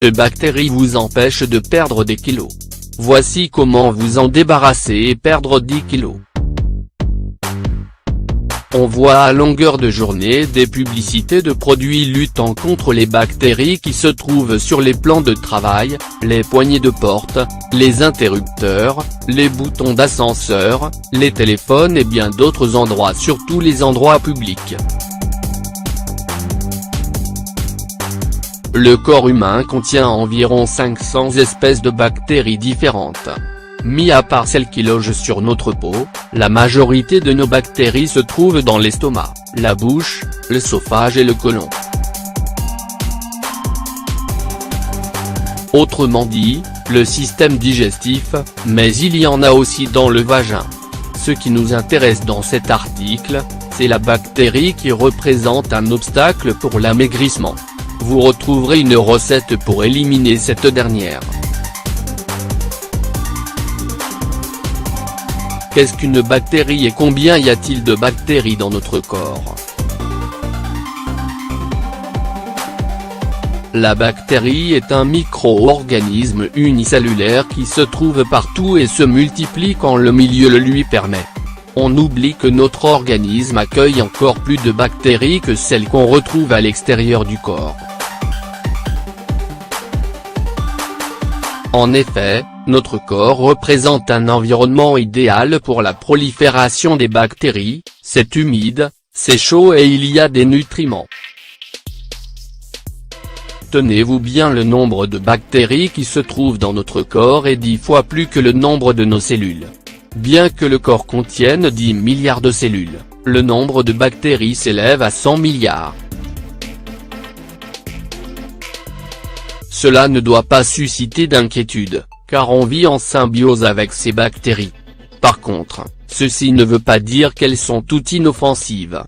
de bactéries vous empêche de perdre des kilos. Voici comment vous en débarrasser et perdre 10 kilos. On voit à longueur de journée des publicités de produits luttant contre les bactéries qui se trouvent sur les plans de travail, les poignées de porte, les interrupteurs, les boutons d'ascenseur, les téléphones et bien d'autres endroits, surtout les endroits publics. Le corps humain contient environ 500 espèces de bactéries différentes. Mis à part celles qui logent sur notre peau, la majorité de nos bactéries se trouvent dans l'estomac, la bouche, l'œsophage et le côlon. Autrement dit, le système digestif, mais il y en a aussi dans le vagin. Ce qui nous intéresse dans cet article, c'est la bactérie qui représente un obstacle pour l'amaigrissement. Vous retrouverez une recette pour éliminer cette dernière. Qu'est-ce qu'une bactérie et combien y a-t-il de bactéries dans notre corps? La bactérie est un micro-organisme unicellulaire qui se trouve partout et se multiplie quand le milieu le lui permet. On oublie que notre organisme accueille encore plus de bactéries que celles qu'on retrouve à l'extérieur du corps. En effet, notre corps représente un environnement idéal pour la prolifération des bactéries, c'est humide, c'est chaud et il y a des nutriments. Tenez-vous bien, le nombre de bactéries qui se trouvent dans notre corps est 10 fois plus que le nombre de nos cellules. Bien que le corps contienne 10 milliards de cellules, le nombre de bactéries s'élève à 100 milliards. Cela ne doit pas susciter d'inquiétude, car on vit en symbiose avec ces bactéries. Par contre, ceci ne veut pas dire qu'elles sont toutes inoffensives.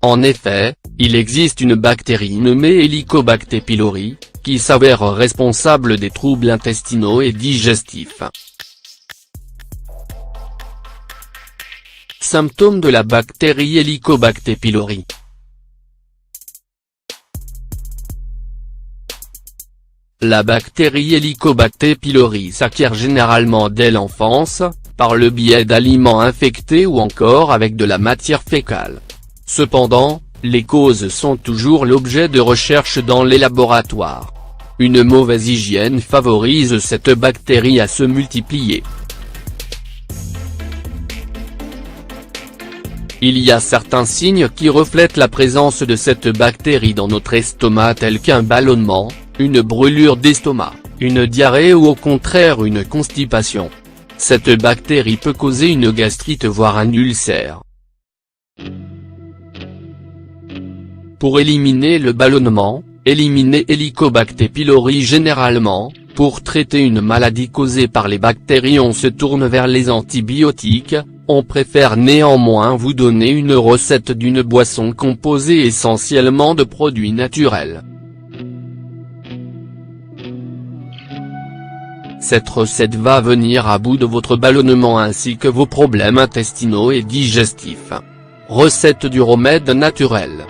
En effet, il existe une bactérie nommée Helicobacter pylori, qui s'avère responsable des troubles intestinaux et digestifs. Symptômes de la bactérie Helicobacter pylori. La bactérie Helicobacter pylori s'acquiert généralement dès l'enfance, par le biais d'aliments infectés ou encore avec de la matière fécale. Cependant, les causes sont toujours l'objet de recherches dans les laboratoires. Une mauvaise hygiène favorise cette bactérie à se multiplier. Il y a certains signes qui reflètent la présence de cette bactérie dans notre estomac, tels qu'un ballonnement, une brûlure d'estomac, une diarrhée ou au contraire une constipation. Cette bactérie peut causer une gastrite voire un ulcère. Pour éliminer le ballonnement, éliminez Helicobacter pylori. Généralement, pour traiter une maladie causée par les bactéries, on se tourne vers les antibiotiques. On préfère néanmoins vous donner une recette d'une boisson composée essentiellement de produits naturels. Cette recette va venir à bout de votre ballonnement ainsi que vos problèmes intestinaux et digestifs. Recette du remède naturel.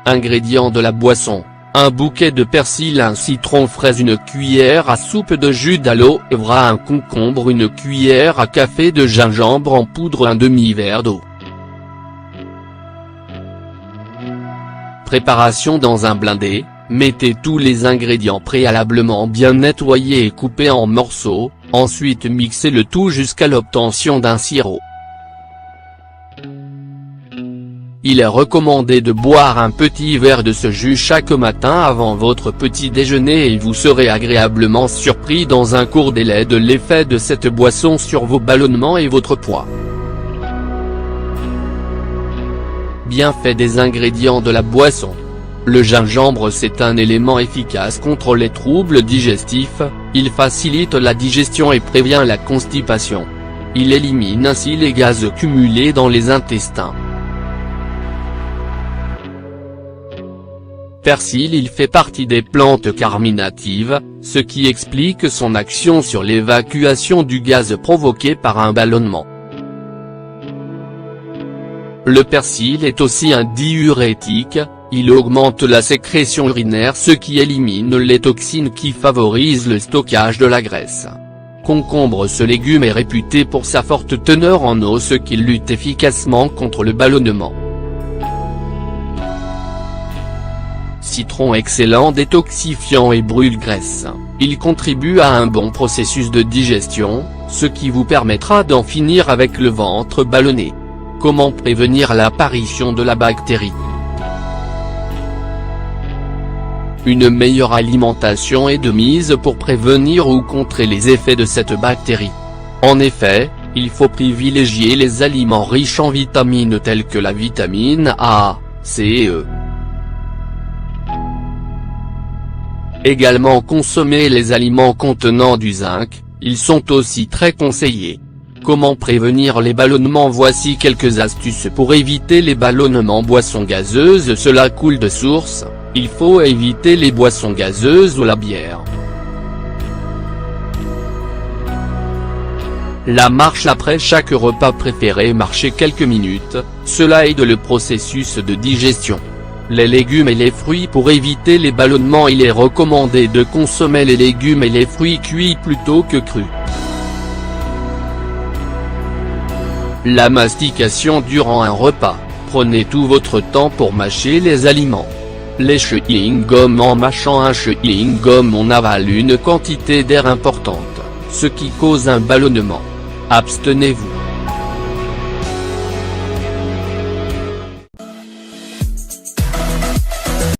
Ingrédients de la boisson: un bouquet de persil, un citron fraise, une cuillère à soupe de jus d'aloe vera, un concombre, une cuillère à café de gingembre en poudre, un demi-verre d'eau. Préparation: dans un blender, mettez tous les ingrédients préalablement bien nettoyés et coupés en morceaux, ensuite mixez le tout jusqu'à l'obtention d'un sirop. Il est recommandé de boire un petit verre de ce jus chaque matin avant votre petit déjeuner et vous serez agréablement surpris dans un court délai de l'effet de cette boisson sur vos ballonnements et votre poids. Bienfaits des ingrédients de la boisson. Le gingembre, c'est un élément efficace contre les troubles digestifs, il facilite la digestion et prévient la constipation. Il élimine ainsi les gaz cumulés dans les intestins. Persil, il fait partie des plantes carminatives, ce qui explique son action sur l'évacuation du gaz provoqué par un ballonnement. Le persil est aussi un diurétique, Il augmente la sécrétion urinaire, ce qui élimine les toxines qui favorisent le stockage de la graisse. Concombre. Ce légume est réputé pour sa forte teneur en eau, ce qui lutte efficacement contre le ballonnement. Citron. Excellent détoxifiant et brûle-graisse. Il contribue à un bon processus de digestion, ce qui vous permettra d'en finir avec le ventre ballonné. Comment prévenir l'apparition de la bactérie? Une meilleure alimentation est de mise pour prévenir ou contrer les effets de cette bactérie. En effet, il faut privilégier les aliments riches en vitamines telles que la vitamine A, C et E. Également consommer les aliments contenant du zinc, ils sont aussi très conseillés. Comment prévenir les ballonnements? Voici quelques astuces pour éviter les ballonnements. Boissons gazeuses. Cela coule de source, il faut éviter les boissons gazeuses ou la bière. La marche après chaque repas. Préférez marcher quelques minutes, cela aide le processus de digestion. Les légumes et les fruits. Pour éviter les ballonnements, il est recommandé de consommer les légumes et les fruits cuits plutôt que crus. La mastication durant un repas. Prenez tout votre temps pour mâcher les aliments. Les chewing-gums. En mâchant un chewing-gum, on avale une quantité d'air importante, ce qui cause un ballonnement. Abstenez-vous.